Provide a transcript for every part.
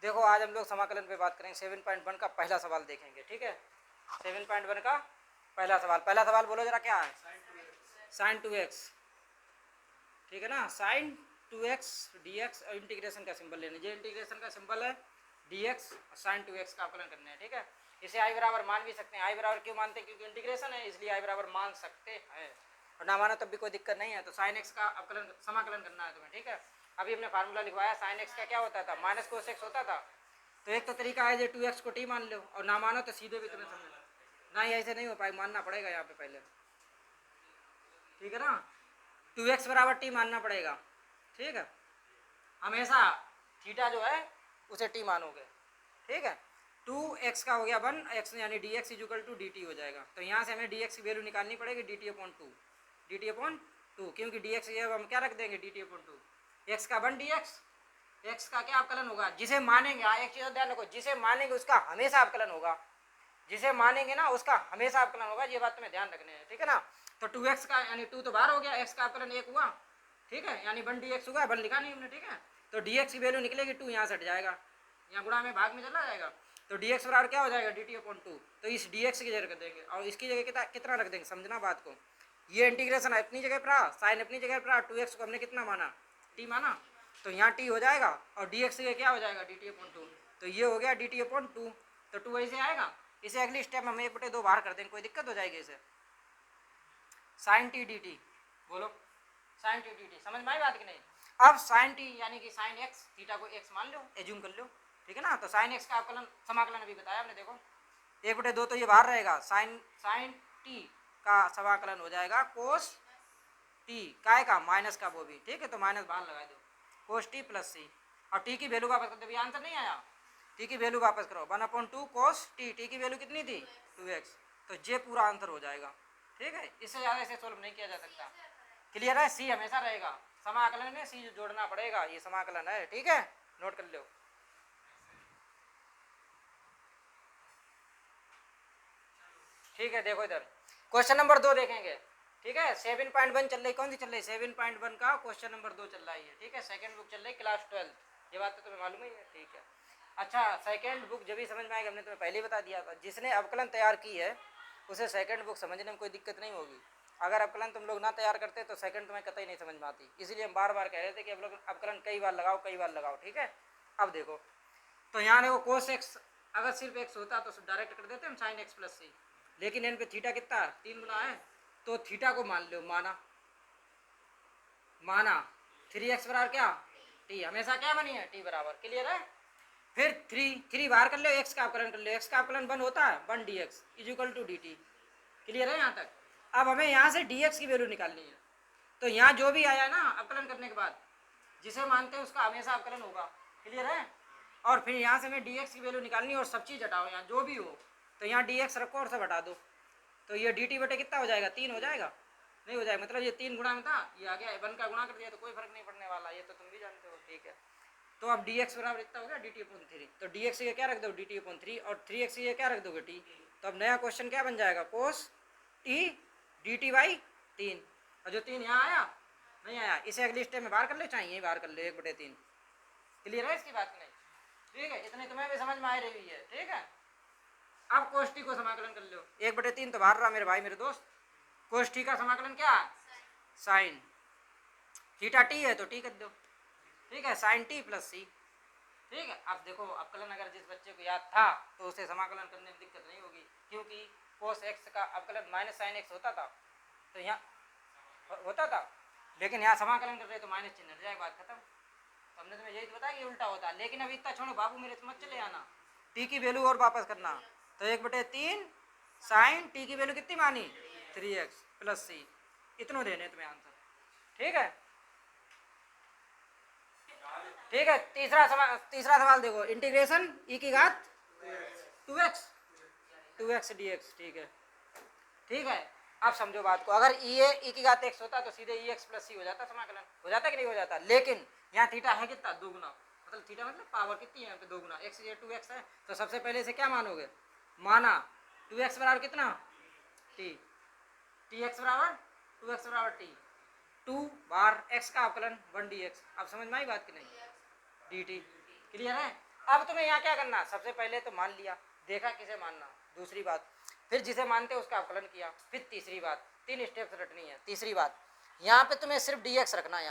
देखो आज हम लोग समाकलन पे बात करेंगे। 7.1 का पहला सवाल देखेंगे, ठीक है। 7.1 का पहला सवाल बोलो जरा क्या है। साइन 2x, ठीक है ना। साइन 2x dx और इंटीग्रेशन का सिंबल लेना। ये इंटीग्रेशन का सिंबल है dx और साइन 2x का अवकलन करना है, ठीक है। इसे i बराबर मान भी सकते हैं। i बराबर क्यों मानते हैं? क्योंकि इंटीग्रेशन है, इसलिए i बराबर मान सकते हैं। और ना मानो तब भी कोई दिक्कत नहीं है। तो साइन x का अवकलन समाकलन करना है तुम्हें, ठीक है। अभी हमने फार्मूला लिखवाया। साइन x का क्या होता था? माइनस कोस x होता था। तो एक तो तरीका है जो 2x को t मान लो, और ना मानो तो सीधे भी तुम्हें समझ नहीं, ऐसे नहीं हो पाएगा, मानना पड़ेगा यहाँ पे पहले, ठीक है ना। 2x बराबर t मानना पड़ेगा, ठीक है। हमेशा थीटा जो है उसे t मानोगे, ठीक है। 2x का हो गया 1, x यानी dx इक्वल टू dt हो जाएगा। तो यहाँ से हमें dx की वैल्यू निकालनी पड़ेगी dt अपॉन 2, क्योंकि dx की जगह हम क्या रख देंगे dt अपॉन 2। x का 1 dx, x का क्या अवकलन होगा? जिसे मानेंगे, हाँ एक चीज ध्यान रखो, जिसे मानेंगे उसका हमेशा अवकलन होगा। जिसे मानेंगे ना उसका हमेशा अवकलन होगा, ये बात तुम्हें ध्यान रखनी है, ठीक है ना। तो 2x का यानी 2 तो बाहर हो गया, x का अवकलन 1 हुआ, ठीक है, यानी 1 dx हुआ। 1 लिखा नहीं हमने, ठीक है। तो dx की वैल्यू निकलेगी 2, यहाँ से हट जाएगा, यहाँ गुणा में भाग में चला जाएगा। तो dx बराबर क्या हो जाएगा dt अपॉन 2। तो इस dx की जगह रख देंगे और इसकी जगह कितना रख देंगे, समझना बात को। ये इंटीग्रेशन अपनी जगह पर रहा, साइन अपनी जगह पर रहा, 2x को हमने कितना माना? t माना। तो यहाँ t हो जाएगा और dx की क्या हो जाएगा dt अपॉन 2। तो ये हो गया dt अपॉन 2। तो 2 ऐसे आएगा। इसे अगली स्टेप में हम 1/2 बाहर कर देंगे, कोई दिक्कत हो जाएगी इसे। साइन टी डी टी, बोलो साइन टी डी टी, समझ में आई बात कि नहीं। अब साइन टी यानी कि साइन एक्स, थीटा को एक्स मान लो, एज्यूम कर लो, ठीक है ना। तो साइन एक्स का अवकलन समाकलन अभी बताया हमने, देखो 1/2 तो ये बाहर रहेगा। साइन टी का समाकलन हो जाएगा कोस टी, काय का माइनस का, वो भी ठीक है। तो माइनस बाहर लगा दो, कोस टी प्लस सी, और टी की वैल्यू वापस कर दो। आंसर नहीं आया, टी की वैल्यू वापस करो, 1/2 कोस टी, टी की वैल्यू कितनी थी 2x। तो ये पूरा आंसर हो जाएगा, ठीक है। इससे ज़्यादा इसे सोल्व नहीं किया जा सकता। क्लियर है? सी हमेशा रहेगा समाकलन में, सी जोड़ना पड़ेगा, ये समाकलन है, ठीक है, नोट कर लो। ठीक है, देखो इधर क्वेश्चन नंबर 2 देखेंगे, ठीक है। 7.1 चल रही, कौन सी चल रही? 7.1 का क्वेश्चन नंबर 2 चल रहा है, ठीक है। सेकंड बुक चल रही क्लास 12, ये बात तो तुम्हें मालूम ही है, ठीक है। अच्छा, सेकंड बुक जब भी समझ में आएगी, हमने तुम्हें पहले ही बता दिया था, जिसने अवकलन तैयार की है उसे सेकंड बुक समझने में कोई दिक्कत नहीं होगी। अगर अवकलन तुम लोग ना तैयार करते तो सेकंड तुम्हें कतई नहीं समझ में आती। इसलिए हम बार बार कह रहे थे कि अवकलन कई बार लगाओ, ठीक है। अब देखो, तो यहाँ देखो कोस एक्स, अगर सिर्फ एक्स होता तो डायरेक्ट कर देते हम साइन एक्स प्लस सी, लेकिन इन पे थीटा कितना 3 गुना है, तो थीटा को मान लो, माना 3x बराबर क्या t, हमेशा क्या बनी है t बराबर, क्लियर है। फिर 3 बाहर कर लो, x का अवकलन कर लो, x का अवकलन 1 होता है, 1 dx equal to dt, clear है यहाँ तक। अब हमें यहाँ से dx की वैल्यू निकालनी है। तो यहाँ जो भी आया ना अवकलन करने के बाद, जिसे मानते हैं उसका हमेशा अवकलन होगा, क्लियर है। और फिर यहाँ से हमें dx की वैल्यू निकालनी है और सब चीज़ हटाओ, यहाँ जो भी हो। तो यहाँ dx रखो और सब हटा दो, तो ये dt बटे कितना हो जाएगा 3 हो जाएगा, नहीं हो जाएगा, मतलब ये 3 गुणा में था, ये आ गया 1 का गुणा कर दिया तो कोई फर्क नहीं पड़ने वाला, ये तो तुम भी जानते हो, ठीक है। तो अब dx बराबर इतना हो गया dt अपॉन 3, तो dx ये क्या रख दो dt अपॉन 3, और 3x ये क्या रख दोगे t। तो अब नया क्वेश्चन क्या बन जाएगा, कोस t dt बाई 3, और जो 3 यहाँ आया नहीं आया, इसे अगली स्टेप में बाहर कर ले, चाहे यही बाहर कर ले 1/3, क्लियर है इसकी बात नहीं, ठीक है। इतने तुम्हें भी समझ में आ रही है, ठीक है। अब कोस टी को समाकलन कर लो, 1/3 तो बाहर रहा मेरे भाई मेरे दोस्त। कोस टी का समाकलन क्या, साइन थीटा टी है तो टी कर दो, ठीक है, साइन टी प्लस सी, ठीक है। अब देखो अवकलन अगर जिस बच्चे को याद था तो उसे समाकलन करने में दिक्कत नहीं होगी, क्योंकि कोस एक्स का अवकलन माइनस साइन एक्स होता था, तो यहाँ होता था, लेकिन यहाँ समाकलन कर रहे तो माइनस चिन्ह हट जाएगा, बात खत्म। तो हमने तुम्हें यही तो बताया कि उल्टा होता, लेकिन अभी इतना छोड़ो बाबू मेरे, समझ चले आना, टी की वैल्यू और वापस करना। तो 1/3 साइन टी की वैल्यू कितनी मानी 3x प्लस सी, इतनों देने तुम्हें आंसर, ठीक है, ठीक है। तीसरा सवाल देखो, इंटीग्रेशन e की घात 2x dx, ठीक है, ठीक है। अब समझो बात को, अगर e की घात x होता तो सीधे ex प्लस सी हो जाता, समाकलन हो जाता कि नहीं हो जाता, लेकिन यहाँ थीटा है कितना 2 गुना, मतलब थीटा मतलब पावर कितनी है यहाँ पे 2 गुना, x ये 2x है, तो सबसे पहले से क्या मानोगे, माना 2x बराबर कितना t, tx बराबर 2x बराबर t, 2 बार x का अवकलन 1 dx। अब समझ में आई बात कि नहीं, dt, क्लियर है। अब तुम्हें यहाँ क्या करना, सबसे पहले तो मान लिया, देखा किसे मानना, दूसरी बात फिर जिसे मानते हैं उसका अवकलन किया, फिर तीसरी बात, 3 स्टेप्स रटनी है। तीसरी बात यहाँ पे तुम्हें सिर्फ dx रखना है,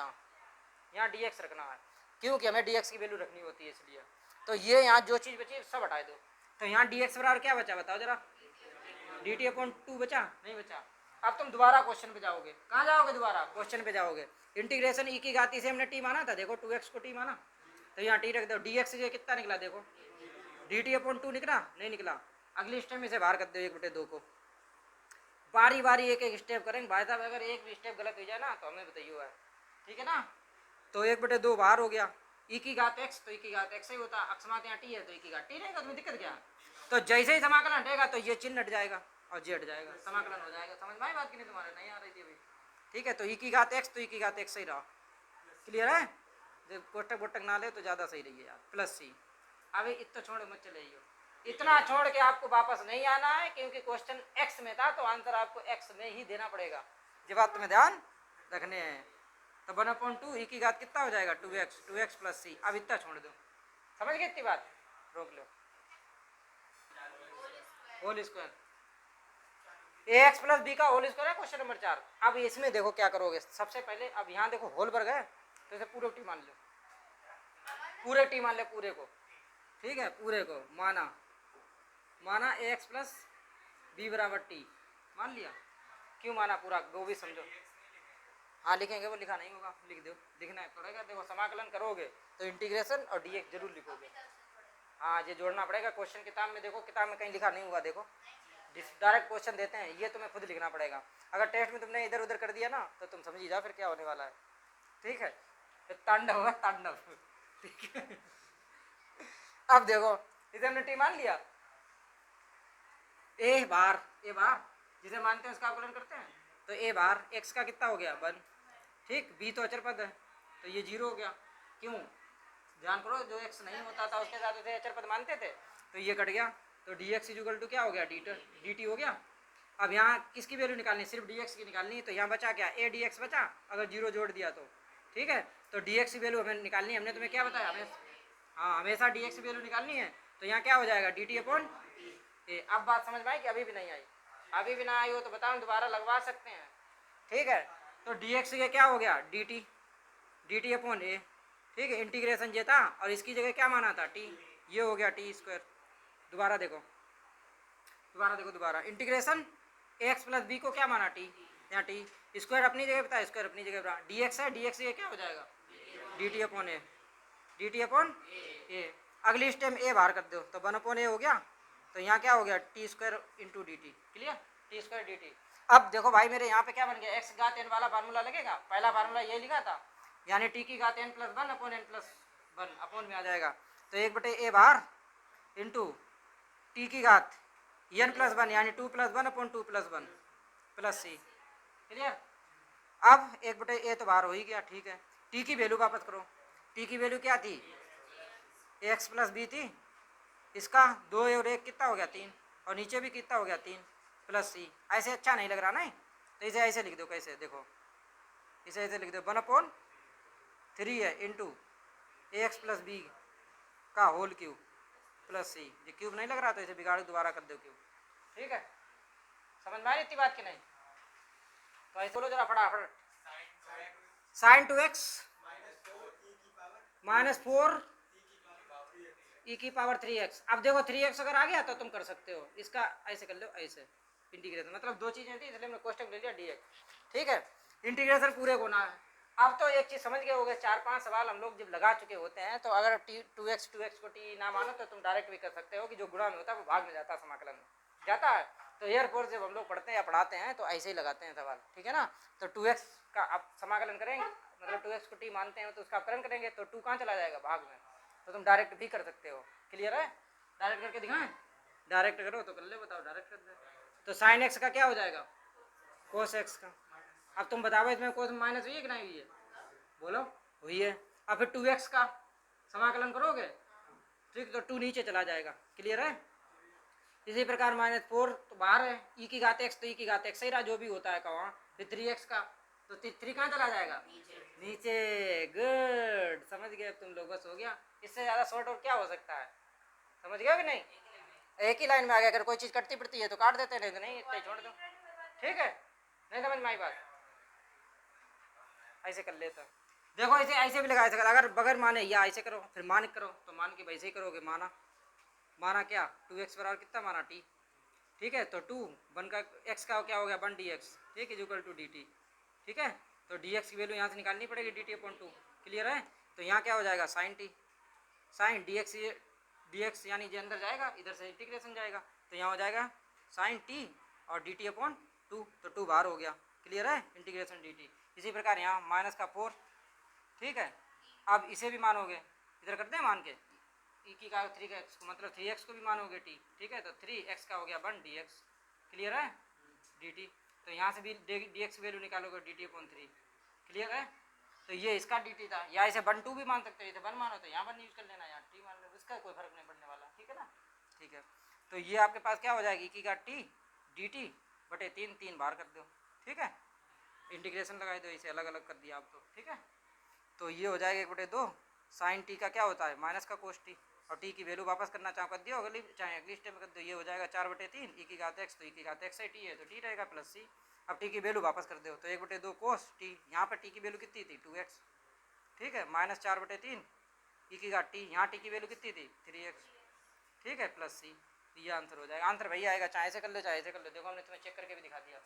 यहाँ dx रखना है, क्योंकि हमें dx की वैल्यू रखनी होती है इसलिए। तो ये यहाँ जो चीज़ बची सब हटा दो, तो यहाँ dx बराबर क्या बचा बताओ जरा, dt/2 बचा, नहीं बचा। अब तुम दोबारा क्वेश्चन पे जाओगे, कहाँ जाओगे, दोबारा क्वेश्चन पे जाओगे। इंटीग्रेशन e की घाती से हमने t माना था, देखो 2x को t माना, तो यहाँ t रख दो, dx ये कितना निकला देखो, dt/2 निकला, नहीं निकला। अगली स्टेप में से बाहर कर दो 1/2 को, बारी बारी एक एक स्टेप करेंगे भाई साहब, अगर एक भी स्टेप गलत हो जाए ना तो हमें बताइए है, ठीक है ना। तो 1/2 बाहर हो गया, e की घात x, तो e की घात x ही होता, अक्षमात यहाँ t है तो e की घात t रहेगा, तुम्हें दिक्कत क्या है। तो जैसे ही समाकलन हटेगा तो ये चिन्ह हट जाएगा और जे हट जाएगा, समाकलन हो जाएगा। समझ में आई बात की नहीं, तुम्हारे नहीं आ रही थी अभी, ठीक है। तो e की घात x, तो e की घात x सही रहा, क्लियर है। जब कोष्टक वोटक ना ले तो ज़्यादा सही रही है यार, प्लस c। अभी इतना छोड़ मत चले, इतना छोड़ के आपको वापस नहीं आना है, क्योंकि क्वेश्चन x में था तो आंसर आपको x में ही देना पड़ेगा, ये बात तुम्हें ध्यान रखने हैं। तो 1/2 e की घात कितना हो जाएगा 2x प्लस c। अब इतना छोड़ दो, समझ गए इतनी बात, रोक लो, whole square ax plus b का होल स्क्वायर है क्वेश्चन नंबर 4। अब इसमें देखो क्या करोगे, सबसे पहले अब यहाँ देखो होल वर्ग है तो इसे पूरे टी मान लो, पूरे टी मान ले पूरे को, ठीक है, पूरे को माना ax प्लस b बराबर t मान लिया। क्यों माना पूरा, वो भी समझो। हाँ लिखेंगे, वो लिखा नहीं होगा, लिख दो, लिखना है पड़ेगा। देखो समाकलन करोगे तो इंटीग्रेशन और dx जरूर लिखोगे, हाँ ये जोड़ना पड़ेगा। क्वेश्चन किताब में देखो, किताब में कहीं लिखा नहीं हुआ, देखो डायरेक्ट क्वेश्चन देते हैं, ये तुम्हें खुद लिखना पड़ेगा। अगर टेस्ट में तुमने इधर उधर कर दिया ना तो तुम समझ ही जाओ फिर क्या होने वाला है, ठीक है। तांडव होगा तांडव, ठीक है। अब देखो इसे हमने टी मान लिया, ए बार जिसे मानते हैं उसका अवकलन करते हैं, तो ए बार x का कितना हो गया 1, ठीक, b तो अचर पद है तो ये 0 हो गया। क्यों, ध्यान करो, जो x नहीं होता था उसके साथ उसे अचर पद मानते थे, तो ये कट गया, तो dx इक्वल टू क्या हो गया dt हो गया। अब यहाँ किसकी वैल्यू निकालनी, सिर्फ dx की निकालनी, तो यहाँ बचा क्या a dx बचा, अगर 0 जोड़ दिया तो, ठीक है। तो dx की वैल्यू हमें निकालनी है, हमने तुम्हें क्या बताया, हमें हाँ हमेशा dx की वैल्यू निकालनी है। तो यहाँ क्या हो जाएगा dt/a। अब बात समझ में आई कि अभी भी नहीं आई, अभी भी ना आई हो तो बताओ, दोबारा लगवा सकते हैं, ठीक है। तो dx ये क्या हो गया dt/a, ठीक है। इंटीग्रेशन ये था और इसकी जगह क्या माना था t, ये हो गया t²। दोबारा देखो इंटीग्रेशन ax प्लस b को क्या माना t, यहाँ t स्क्वायर अपनी जगह बताया, स्क्वायर अपनी जगह बता, dx है, dx ये क्या हो जाएगा dt/a। अगली स्टेप a बाहर कर दो तो 1/a हो गया, तो यहाँ क्या हो गया t² into dt, clear, t² dt। अब देखो भाई मेरे यहाँ पे क्या बन गया, x घात n वाला फार्मूला लगेगा, पहला फार्मूला ये लिखा था, यानी t की घात n plus 1 upon n plus 1 upon में आ जाएगा, तो 1/a बाहर इंटू t की घात n प्लस 1 यानी 2 plus 1 upon 2 plus 1 plus c, clear. अब 1/a तो बाहर हो ही गया, ठीक है। t की वैल्यू वापस करो, t की वैल्यू क्या थी, x प्लस b थी, इसका 2 और 1 कितना हो गया 3, और नीचे भी कितना हो गया 3 प्लस c। ऐसे अच्छा नहीं लग रहा ना, तो इसे ऐसे लिख दो, कैसे देखो, इसे ऐसे लिख दो 1/3 है इंटू ax प्लस b का होल क्यूब प्लस c। ये क्यूब नहीं लग रहा तो इसे बिगाड़ दोबारा कर दो क्यूब, ठीक है। समझ में आ रही इतनी बात की नहीं, तो ऐसे बोलो जरा फटाफट, sin 2x माइनस 4 e की पावर 3x। अब देखो 3x अगर आ गया तो तुम कर सकते हो, इसका ऐसे कर लो, ऐसे इंटीग्रेशन, मतलब दो चीजें थी इसलिए हमने कोष्टक ले लिया dx, ठीक है। इंटीग्रेशन पूरे को ना है। अब तो एक चीज समझ गए होगे, 4-5 सवाल हम लोग जब लगा चुके होते हैं, तो अगर 2x को t ना मानो तो तुम डायरेक्ट भी कर सकते हो कि जो गुणा में होता है वो भाग में जाता है, समाकलन में जाता है। तो एयरफोर्स जब हम लोग पढ़ते हैं या पढ़ाते हैं तो ऐसे ही लगाते हैं सवाल, ठीक है ना। तो 2x का अब समाकलन करेंगे, मतलब 2x को t मानते हैं तो उसका अपकरण करेंगे, तो 2 कहाँ चला जाएगा भाग में, तो तुम डायरेक्ट भी कर सकते हो, क्लियर है। डायरेक्ट करके दिखाएं, डायरेक्ट करो तो कर ले, बताओ डायरेक्ट कर दे। तो साइन x का क्या हो जाएगा कोस x का। अब तुम बताओ इसमें कोस माइनस हुई है कि नहीं हुई है, बोलो हुई है। अब फिर 2x का समाकलन करोगे, ठीक, तो 2 नीचे चला जाएगा, क्लियर है। इसी प्रकार -4 तो बाहर है, e की घात x, तो e की घात x ही रहा जो भी होता है का वहाँ, फिर 3x का, तो 3 कहाँ चला जाएगा नीचे। गुड, समझ गए अब तुम लोग, बस हो गया, इससे ज़्यादा शॉर्ट और क्या हो सकता है। समझ गया कि नहीं? एक ही लाइन में आ गया, अगर कोई चीज़ कटती पड़ती है तो काट देते, नहीं तो नहीं, इतने छोड़ दो, ठीक है? नहीं समझ में आई बात? ऐसे कर लेता, देखो ऐसे ऐसे भी लगा सकते, अगर बगैर माने या ऐसे करो फिर मान करो, तो मान के वैसे ही करोगे, माना माना क्या 2x बराबर कितना माना t, ठीक है? तो 2 वन का x का क्या हो गया 1 dx, ठीक है, इक्वल टू dt, ठीक है? तो dx की वैल्यू यहाँ से निकालनी पड़ेगी dt/2, क्लियर है? तो यहाँ क्या हो जाएगा sin t, sin dx यानी ये अंदर जाएगा, इधर से इंटीग्रेशन जाएगा, तो यहाँ हो जाएगा sin t और dt/2, तो 2 बाहर हो गया, क्लियर है? Integration dt। इसी प्रकार यहाँ माइनस का 4, ठीक है? अब इसे भी मानोगे, इधर करते हैं मान के e की का 3x को, मतलब 3x को भी मानोगे t, ठीक है? तो 3x का हो गया 1 dx, क्लियर है? dt, तो यहाँ से भी dx वैल्यू निकालोगे dt/3, क्लियर है? तो ये इसका dt था, या इसे 1 2 भी मान सकते हो, इसे 1 मानो तो यहाँ 1 यूज कर लेना, यहाँ t मान लो, इसका कोई फर्क नहीं पड़ने वाला, ठीक है ना? ठीक है, तो ये आपके पास क्या हो जाएगी e की का t dt/3, 3 बाहर कर दो, ठीक है? इंटीग्रेशन लगाई दो, इसे अलग अलग कर दिया आप, तो ठीक है? तो ये हो जाएगा 1/2 साइन टी का क्या होता है माइनस का कोस टी, और टी की वैल्यू वापस करना चाहो कर दियो, अगली चाहे अगली स्टेप में कर दो, ये हो जाएगा 4/3 ई की घात x, तो ई की घात x है टी है तो टी रहेगा प्लस सी। अब टी की वैल्यू वापस कर दो, तो 1/2 कोस टी, यहाँ पर टी की वैल्यू कितनी थी 2x, ठीक है, माइनस 4/3 ई की घात टी, यहाँ टी की वैल्यू कितनी थी 3x, ठीक है, प्लस सी। ये आंसर हो जाएगा, आंसर वही आएगा, चाहे ऐसे कर लो चाहे ऐसे कर लो, देखो हमने तुम्हें चेक करके भी दिखा दिया।